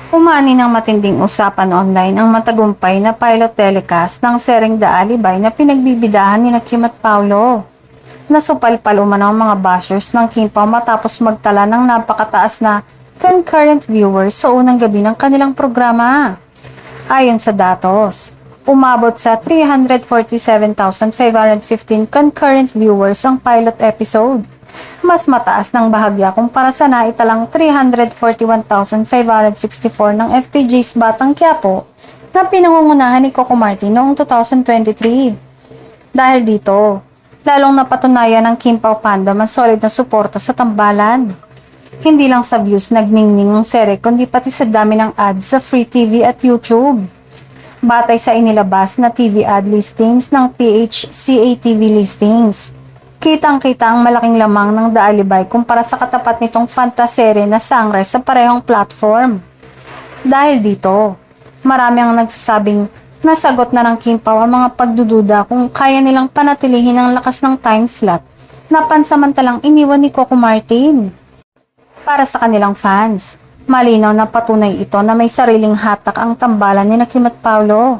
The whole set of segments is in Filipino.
Umani ng matinding usapan online ang matagumpay na pilot telecast ng Sereng The Alibay na pinagbibidahan ni Kim at Paulo. Nasupalpal umano ang mga bashers ng Kim Pao matapos magtala ng napakataas na concurrent viewers sa unang gabi ng kanilang programa. Ayon sa datos, umabot sa 347,515 concurrent viewers ang pilot episode. Mas mataas ng bahagya kumpara sa naitalang 341,564 ng FPJ's Batang Quiapo na pinangungunahan ni Coco Martin noong 2023. Dahil dito, lalong napatunayan ng Kim Pao fandom ang solid na suporta sa tambalan. Hindi lang sa views nagningning ang sere kundi pati sa dami ng ads sa free TV at YouTube. Batay sa inilabas na TV ad listings ng PHCA TV listings, kitang-kita ang malaking lamang ng The Alibay kumpara sa katapat nitong fantasere na sangre sa parehong platform. Dahil dito, marami ang nagsasabing nasagot na ng Kim Pao ang mga pagdududa kung kaya nilang panatilihin ang lakas ng time slot na pansamantalang iniwan ni Coco Martin. Para sa kanilang fans, malinaw na patunay ito na may sariling hatak ang tambalan ni Kim at Paulo.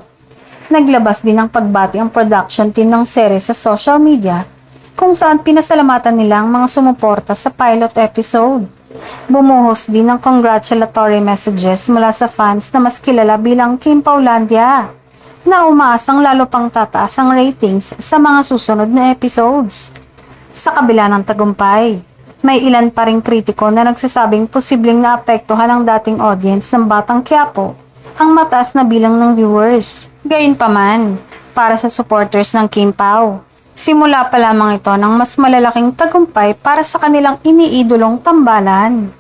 Naglabas din ng pagbati ang production team ng sere sa social media kung saan pinasalamatan nila ang mga sumuporta sa pilot episode. Bumuhos din ng congratulatory messages mula sa fans na mas kilala bilang Kim Paulandia, na umaasang lalo pang tataas ang ratings sa mga susunod na episodes. Sa kabila ng tagumpay, may ilan pa ring kritiko na nagsasabing posibleng naapektuhan ang dating audience ng Batang Quiapo ang mataas na bilang ng viewers. Gayunpaman, para sa supporters ng Kim Pao, simula pa lamang ito ng mas malalaking tagumpay para sa kanilang iniidolong tambalan.